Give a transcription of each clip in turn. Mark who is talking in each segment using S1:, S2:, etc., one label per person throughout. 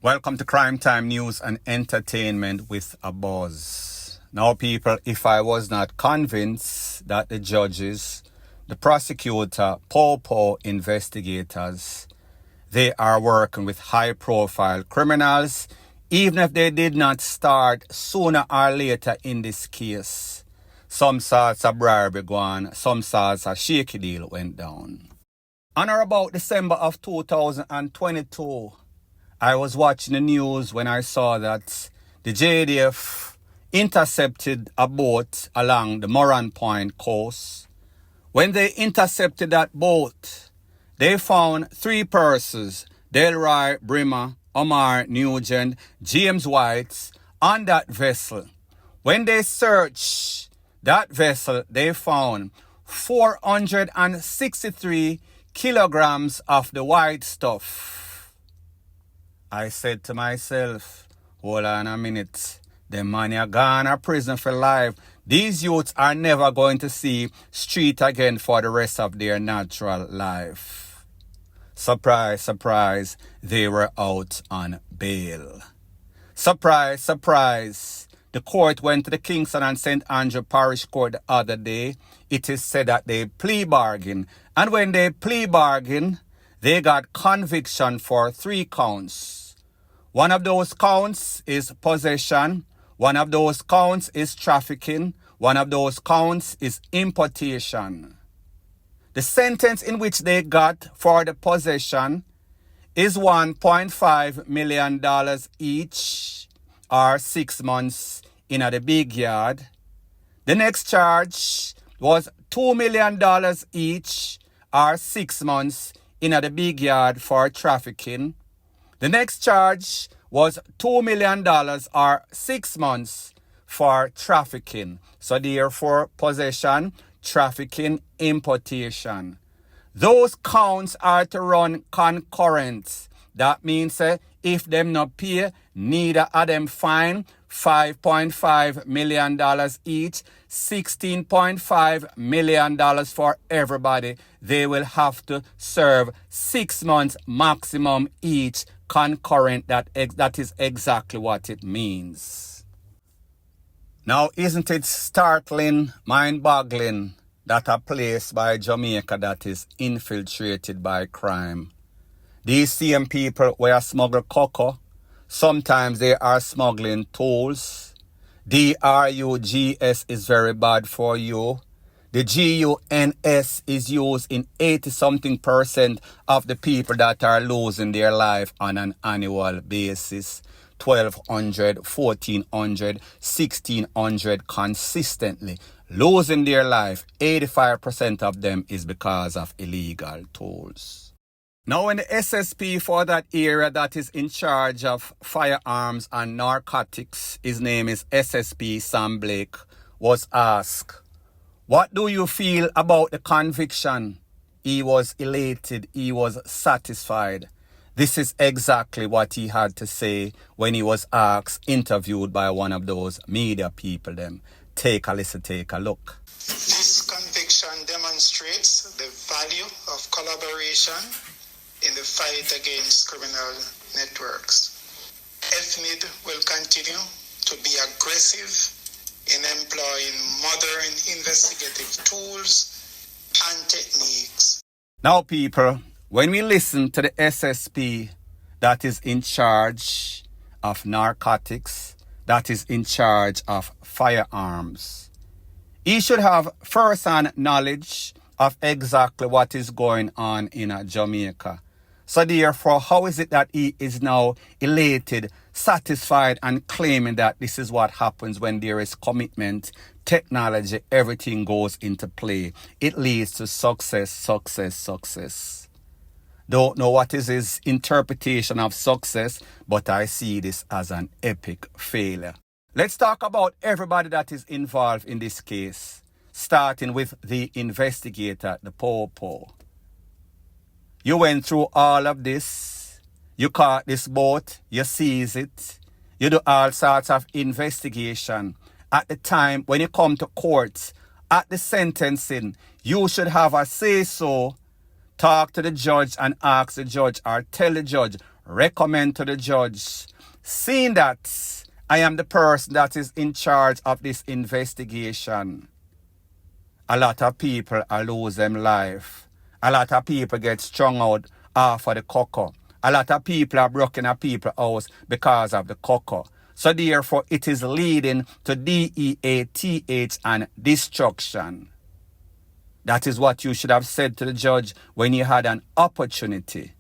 S1: Welcome to Crime Time News and Entertainment with a Buzz. Now, people, if I was not convinced that the judges, the prosecutor, POPO investigators, they are working with high-profile criminals, even if they did not start sooner or later in this case, some sorts of bribery gone, some sorts of shaky deal went down. On or about December of 2022, I was watching the news when I saw that the JDF intercepted a boat along the Moran Point coast. When they intercepted that boat, they found 3 persons, Delroy Brimmer, Omar Nugent, James White, on that vessel. When they searched that vessel, they found 463 kilograms of the white stuff. I said to myself, hold on a minute, the man are gone to prison for life. These youths are never going to see street again for the rest of their natural life. Surprise, surprise, they were out on bail. Surprise, surprise, the court went to the Kingston and St. Andrew Parish Court the other day. It is said that they plea bargain. And when they plea bargain, they got conviction for 3 counts. One of those counts is possession. One of those counts is trafficking. One of those counts is importation. The sentence in which they got for the possession is $1.5 million each, or 6 months in the big yard. The next charge was $2 million each, or 6 months in the big yard for trafficking. The next charge was $2 million or 6 months for trafficking. So therefore, possession, trafficking, importation. Those counts are to run concurrent. That means if them not pay, neither of them fine, $5.5 million each, $16.5 million for everybody. They will have to serve 6 months maximum each, concurrent. That is exactly what it means. Now, isn't it startling, mind-boggling that a place by Jamaica that is infiltrated by crime, these same people where smuggle cocoa, sometimes they are smuggling tools. DRUGS is very bad for you. The GUNS is used in 80-something% of the people that are losing their life on an annual basis. 1,200, 1,400, 1,600 consistently. Losing their life, 85% of them is because of illegal tools. Now, when the SSP for that area that is in charge of firearms and narcotics, his name is SSP Sam Blake, was asked, what do you feel about the conviction? He was elated, he was satisfied. This is exactly what he had to say when he was asked, interviewed by one of those media people. Take a listen, take a look.
S2: This conviction demonstrates the value of collaboration in the fight against criminal networks. FMID will continue to be aggressive in employing modern investigative tools and techniques.
S1: Now, people, when we listen to the SSP that is in charge of narcotics, that is in charge of firearms, he should have first-hand knowledge of exactly what is going on in Jamaica. So therefore, how is it that he is now elated, satisfied, and claiming that this is what happens when there is commitment, technology, everything goes into play? It leads to success, success, success. Don't know what is his interpretation of success, but I see this as an epic failure. Let's talk about everybody that is involved in this case, starting with the investigator, the POPO. You went through all of this. You caught this boat. You seize it. You do all sorts of investigation. At the time when you come to court, at the sentencing, you should have a say-so. Talk to the judge and ask the judge, or tell the judge, recommend to the judge, seeing that I am the person that is in charge of this investigation, a lot of people are lose them life. A lot of people get strung out off of the cocoa. A lot of people are broken a people's house because of the cocoa. So therefore, it is leading to DEATH and destruction. That is what you should have said to the judge when you had an opportunity.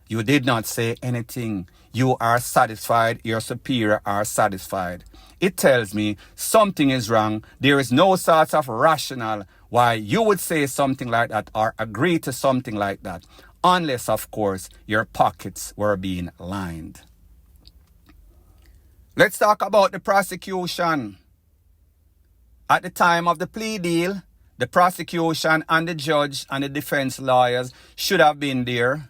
S1: You did not say anything. You are satisfied. Your superior are satisfied. It tells me something is wrong. There is no sort of rationale why you would say something like that or agree to something like that. Unless, of course, your pockets were being lined. Let's talk about the prosecution. At the time of the plea deal, the prosecution and the judge and the defense lawyers should have been there.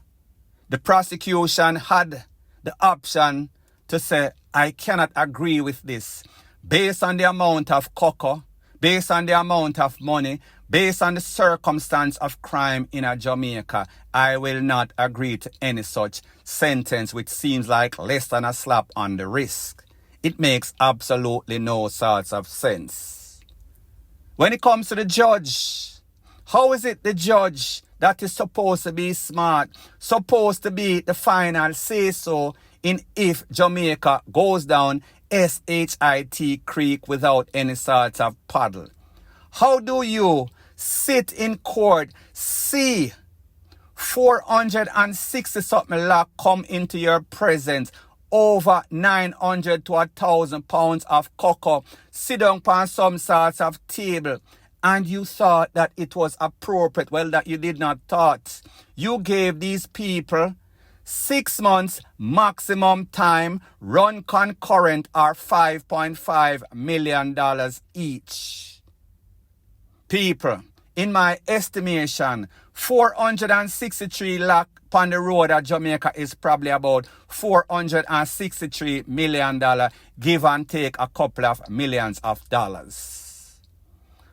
S1: The prosecution had the option to say, I cannot agree with this. Based on the amount of cocoa, based on the amount of money, based on the circumstance of crime in Jamaica, I will not agree to any such sentence which seems like less than a slap on the wrist. It makes absolutely no sorts of sense. When it comes to the judge, how is it the judge that is supposed to be smart, supposed to be the final say-so in if Jamaica goes down SHIT Creek without any sort of paddle? How do you sit in court, see 460 something lakh come into your presence, over 900 to 1,000 pounds of cocoa, sit down on some sorts of table, and you thought that it was appropriate? Well, that you did not thought. You gave these people 6 months maximum time, run concurrent, or $5.5 million each. People, in my estimation, 463 lakh on the road at Jamaica is probably about $463 million, give and take a couple of millions of dollars.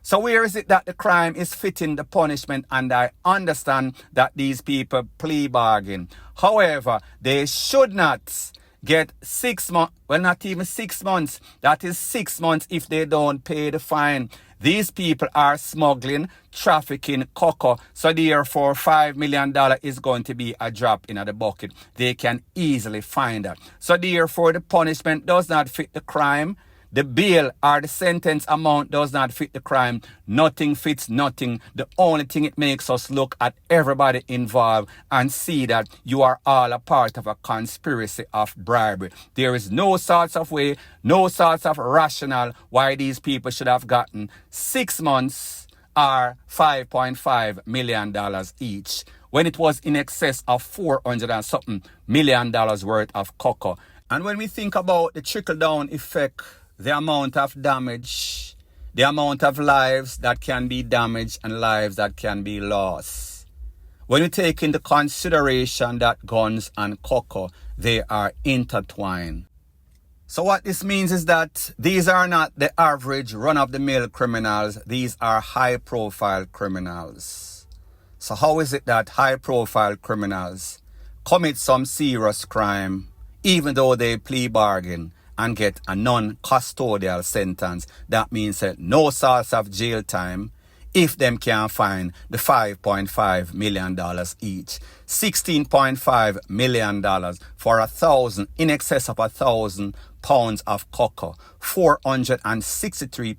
S1: So where is it that the crime is fitting the punishment? And I understand that these people plea bargain. However, they should not get 6 months, well, not even 6 months. That is 6 months if they don't pay the fine. These people are smuggling, trafficking cocoa. So therefore, $5 million is going to be a drop in the bucket. They can easily find that. So therefore, the punishment does not fit the crime. The bail or the sentence amount does not fit the crime. Nothing fits nothing. The only thing it makes us look at everybody involved and see that you are all a part of a conspiracy of bribery. There is no sorts of way, no sorts of rationale why these people should have gotten 6 months or $5.5 million each when it was in excess of 400 and something million dollars worth of cocoa. And when we think about the trickle-down effect, the amount of damage, the amount of lives that can be damaged and lives that can be lost. When we take into consideration that guns and cocoa, they are intertwined. So what this means is that these are not the average run-of-the-mill criminals. These are high-profile criminals. So how is it that high-profile criminals commit some serious crime, even though they plea bargain and get a non-custodial sentence? That means that no sorts of jail time if them can find the $5.5 million each. $16.5 million for 1,000, in excess of 1,000 pounds of cocoa. 463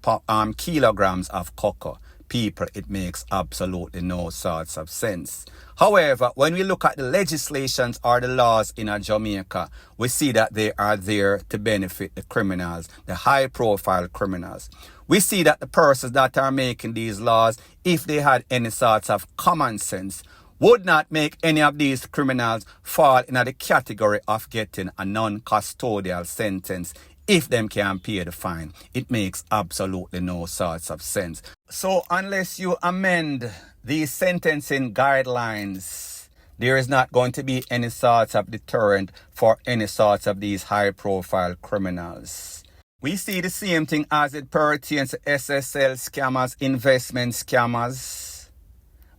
S1: kilograms of cocoa. People, it makes absolutely no sorts of sense. However, when we look at the legislations or the laws in Jamaica, we see that they are there to benefit the criminals, the high-profile criminals. We see that the persons that are making these laws, if they had any sorts of common sense, would not make any of these criminals fall in the category of getting a non-custodial sentence if them can pay the fine. It makes absolutely no sorts of sense. So unless you amend these sentencing guidelines, there is not going to be any sorts of deterrent for any sorts of these high-profile criminals. We see the same thing as it pertains to SSL scammers, investment scammers.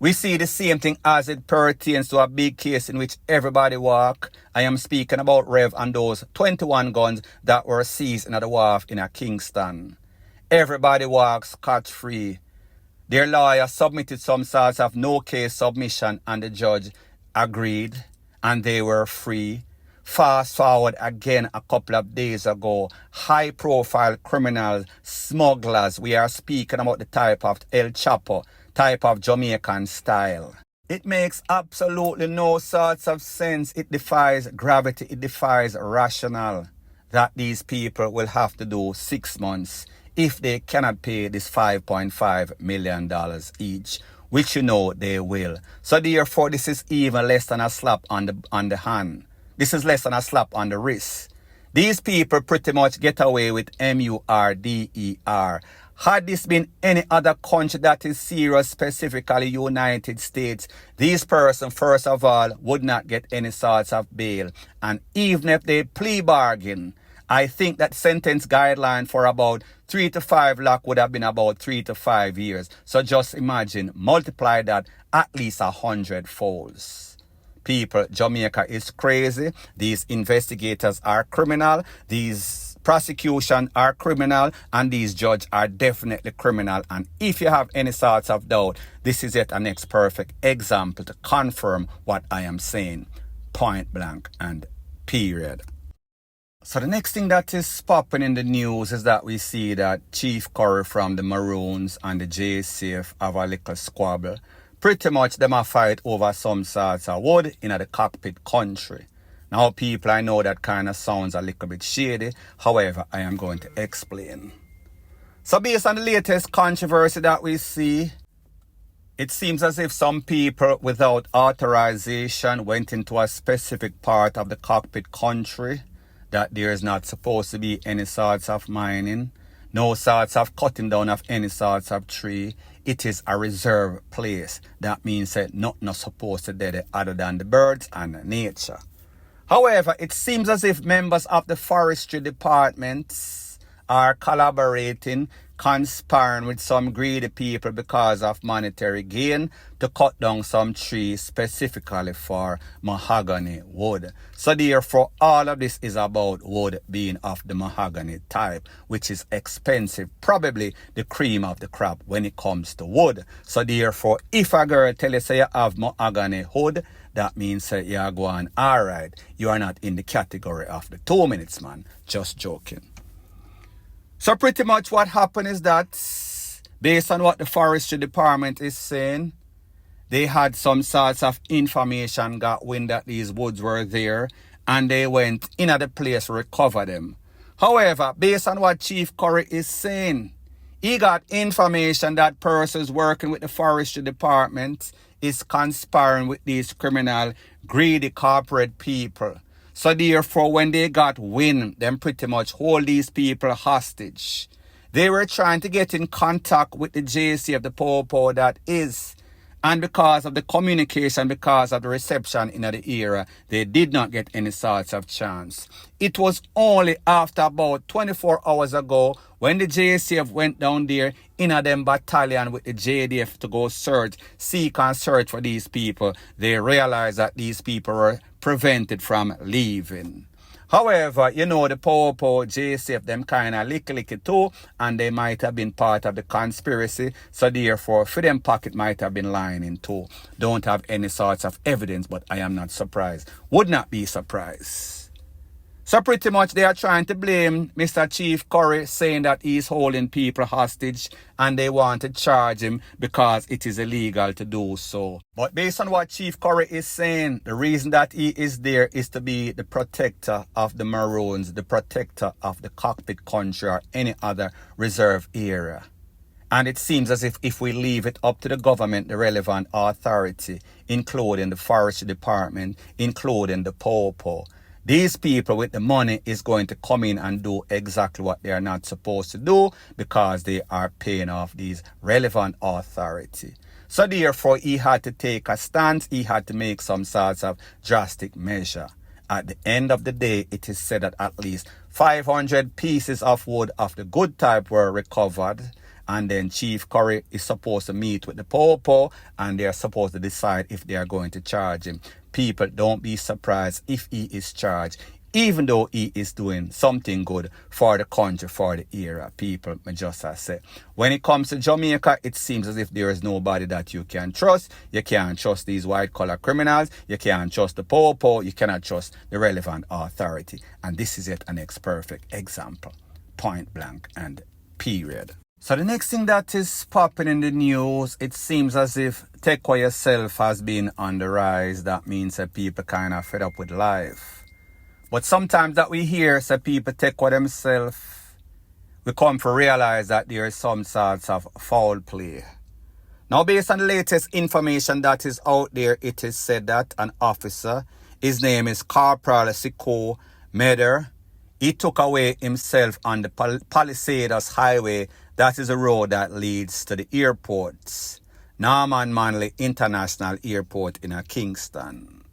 S1: We see the same thing as it pertains to a big case in which everybody walk. I am speaking about Rev and those 21 guns that were seized in the wharf in a Kingston. Everybody walks scot-free. Their lawyer submitted some sorts of no case submission and the judge agreed and they were free. Fast forward again a couple of days ago, high profile criminals, smugglers, we are speaking about the type of El Chapo, type of Jamaican style. It makes absolutely no sorts of sense. It defies gravity, it defies rational that these people will have to do 6 months if they cannot pay this $5.5 million each, which you know they will. So therefore, this is even less than a slap on the hand. This is less than a slap on the wrist. These people pretty much get away with murder. Had this been any other country that is serious, specifically United States, these persons, first of all, would not get any sorts of bail. And even if they plea bargain, I think that sentence guideline for about 3 to 5 lakh would have been about 3 to 5 years. So just imagine, multiply that at least 100 folds. People, Jamaica is crazy. These investigators are criminal. These prosecution are criminal. And these judges are definitely criminal. And if you have any sorts of doubt, this is yet a next perfect example to confirm what I am saying. Point blank and period. So the next thing that is popping in the news is that we see that Chief Curry from the Maroons and the JCF have a little squabble. Pretty much them a fight over some sorts of wood in the cockpit country. Now people, I know that kind of sounds a little bit shady. However, I am going to explain. So based on the latest controversy that we see, it seems as if some people without authorization went into a specific part of the cockpit country that there is not supposed to be any sorts of mining, no sorts of cutting down of any sorts of tree. It is a reserve place. That means that nothing is supposed to be there other than the birds and nature. However, it seems as if members of the forestry departments are collaborating, conspiring with some greedy people because of monetary gain to cut down some trees specifically for mahogany wood. So therefore, all of this is about wood being of the mahogany type, which is expensive, probably the cream of the crop when it comes to wood. So therefore, if a girl tell you say you have mahogany wood, that means that you are going, all right, you are not in the category of the 2 minutes man. Just joking. So pretty much what happened is that, based on what the forestry department is saying, they had some sorts of information, got wind that these woods were there, and they went in at the place to recover them. However, based on what Chief Curry is saying, he got information that persons working with the forestry department is conspiring with these criminal, greedy corporate people. So therefore, when they got wind, them pretty much hold these people hostage. They were trying to get in contact with the JC of the Popo that is. And because of the communication, because of the reception in the era, they did not get any sorts of chance. It was only after about 24 hours ago when the JCF went down there in a them battalion with the JDF to go seek and search for these people, they realized that these people were prevented from leaving. However, you know, the Popo, JCF, them kind of licky too, and they might have been part of the conspiracy, so therefore, for them pocket might have been lying in too. Don't have any sorts of evidence, but I am not surprised. Would not be surprised. So pretty much they are trying to blame Mr. Chief Curry, saying that he's holding people hostage and they want to charge him because it is illegal to do so. But based on what Chief Curry is saying, the reason that he is there is to be the protector of the Maroons, the protector of the cockpit country or any other reserve area. And it seems as if we leave it up to the government, the relevant authority, including the forestry department, including the Popo, these people with the money is going to come in and do exactly what they are not supposed to do because they are paying off these relevant authority. So therefore, he had to take a stance. He had to make some sorts of drastic measure. At the end of the day, it is said that at least 500 pieces of wood of the good type were recovered. and then Chief Curry is supposed to meet with the Popo, and they're supposed to decide if they are going to charge him. People, don't be surprised if he is charged, even though he is doing something good for the country, for the era. People, I just say, when it comes to Jamaica, it seems as if there is nobody that you can trust. You can't trust these white-collar criminals. You can't trust the Popo. You cannot trust the relevant authority. And this is yet an next perfect example. Point blank and period. So the next thing that is popping in the news, it seems as if Tek-WEH yourself has been on the rise. That means that people kind of fed up with life. But sometimes that we hear say people Tek-WEH themselves, we come to realize that there is some sorts of foul play. Now, based on the latest information that is out there, it is said that an officer, his name is Corporal Siko Meder, he took away himself on the Palisades Highway. That is a road that leads to the airports. Norman Manley International Airport in Kingston.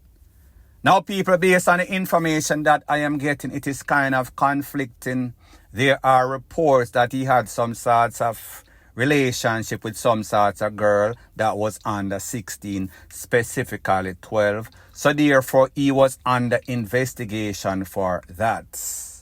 S1: Now, people, based on the information that I am getting, it is kind of conflicting. There are reports that he had some sorts of relationship with some sorts of girl that was under 16, specifically 12. So therefore, he was under investigation for that.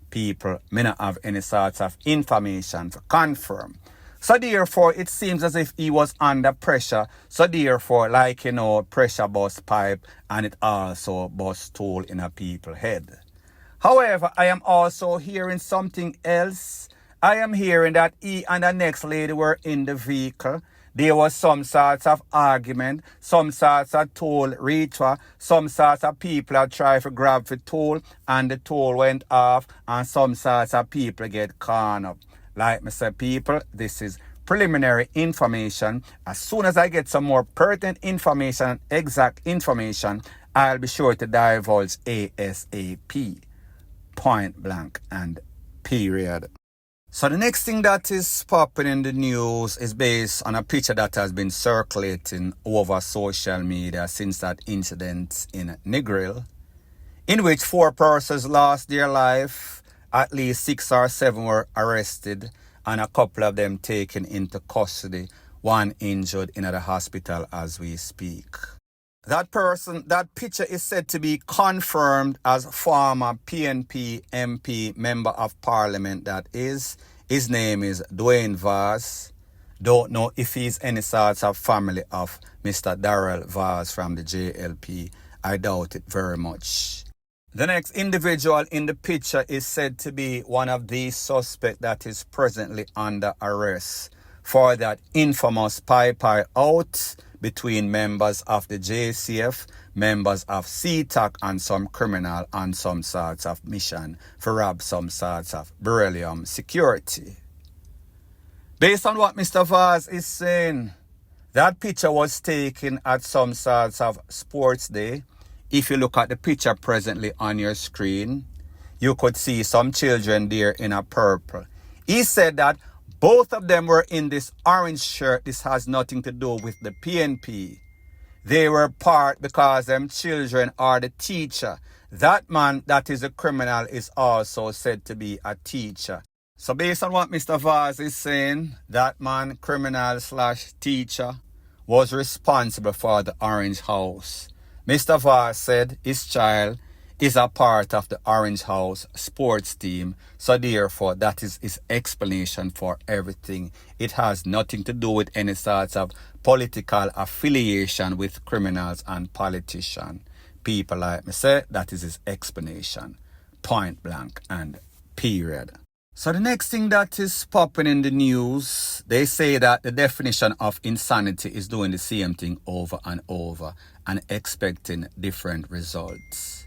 S1: People may not have any sorts of information to confirm. So therefore, it seems as if he was under pressure. So therefore, like, pressure bust pipe, and it also bust tool in a people's head. However, I am also hearing something else. I am hearing that he and the next lady were in the vehicle. There was some sorts of argument, some sorts of toll ritual, some sorts of people that try to grab the toll, and the toll went off, and some sorts of people get caught up. Like I said, people, this is preliminary information. As soon as I get some more pertinent information, exact information, I'll be sure to divulge ASAP. Point blank and period. So the next thing that is popping in the news is based on a picture that has been circulating over social media since that incident in Negril, in which 4 persons lost their life, at least 6 or 7 were arrested, and a couple of them taken into custody, 1 injured in the hospital as we speak. That picture is said to be confirmed as former PNP MP Member of Parliament, that is. His name is JDF'S. Don't know if he's any sorts of family of Mr. Darrell Vaz from the JLP. I doubt it very much. The next individual in the picture is said to be one of these suspects that is presently under arrest for that infamous pie out between members of the JCF, members of CTAC, and some criminal on some sorts of mission for rob some sorts of beryllium security. Based on what Mr. Vaz is saying, that picture was taken at some sorts of sports day. If you look at the picture presently on your screen, you could see some children there in a purple. He said that both of them were in this orange shirt. This has nothing to do with the PNP. They were part because them children are the teacher. That man that is a criminal is also said to be a teacher. So based on what Mr. Vaz is saying, that man, criminal / teacher, was responsible for the Orange House. Mr. Vaz said his child is a part of the Orange House sports team, so therefore that is his explanation for everything. It has nothing to do with any sorts of political affiliation with criminals and politicians. People like me say, that is his explanation. Point blank and period. So the next thing that is popping in the news, they say that the definition of insanity is doing the same thing over and over and expecting different results.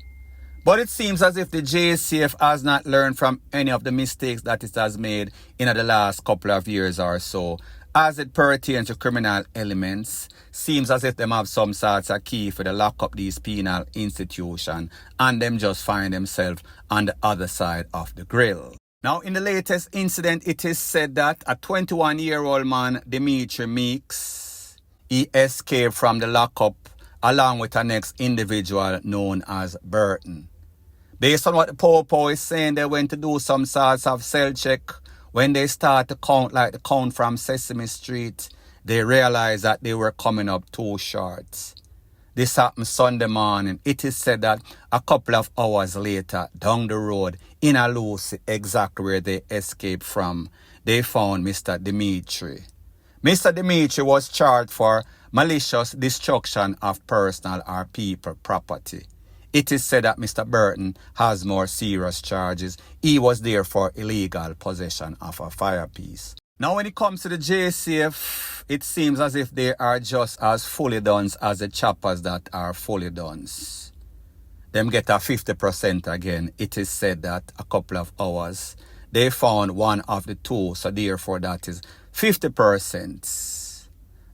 S1: But it seems as if the JCF has not learned from any of the mistakes that it has made in the last couple of years or so. As it pertains to criminal elements, seems as if them have some sorts of key for the lock up these penal institutions, and them just find themselves on the other side of the grill. Now, in the latest incident, it is said that a 21-year-old man, Dimitri Meeks, he escaped from the lockup along with a next individual known as Burton. Based on what the Popo is saying, they went to do some sorts of cell check When they start to count like the count from Sesame Street, they realize that they were coming up too short. This happened Sunday morning. It is said that a couple of hours later, down the road, in Lucy, exactly where they escaped from, they found Mr. Dimitri. Mr. Dimitri was charged for malicious destruction of personal or people property. It is said that Mr. Burton has more serious charges. He was there for illegal possession of a firepiece. Now when it comes to the JCF, it seems as if they are just as fully done as the choppers that are fully done. Them get a 50% again. It is said that a couple of hours, they found one of the two, so therefore that is 50%.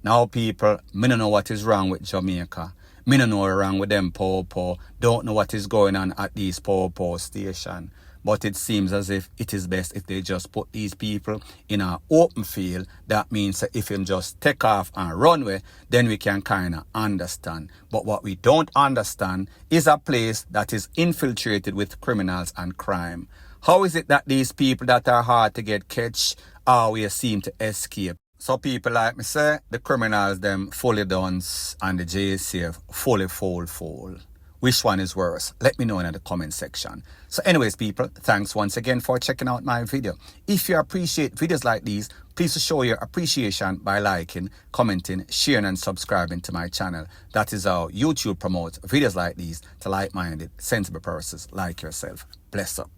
S1: Now people, me don't know what is wrong with Jamaica. Me don't know what's wrong with them po-po. Don't know what is going on at these po-po station. But it seems as if it is best if they just put these people in an open field. That means that if you just take off and run away, then we can kind of understand. But what we don't understand is a place that is infiltrated with criminals and crime. How is it that these people that are hard to get catch always seem to escape? So people like me say, the criminals them fully done and the JCF fully full. Which one is worse? Let me know in the comment section. So anyways people, thanks once again for checking out my video. If you appreciate videos like these, please show your appreciation by liking, commenting, sharing and subscribing to my channel. That is how YouTube promotes videos like these to like-minded, sensible persons like yourself. Bless up.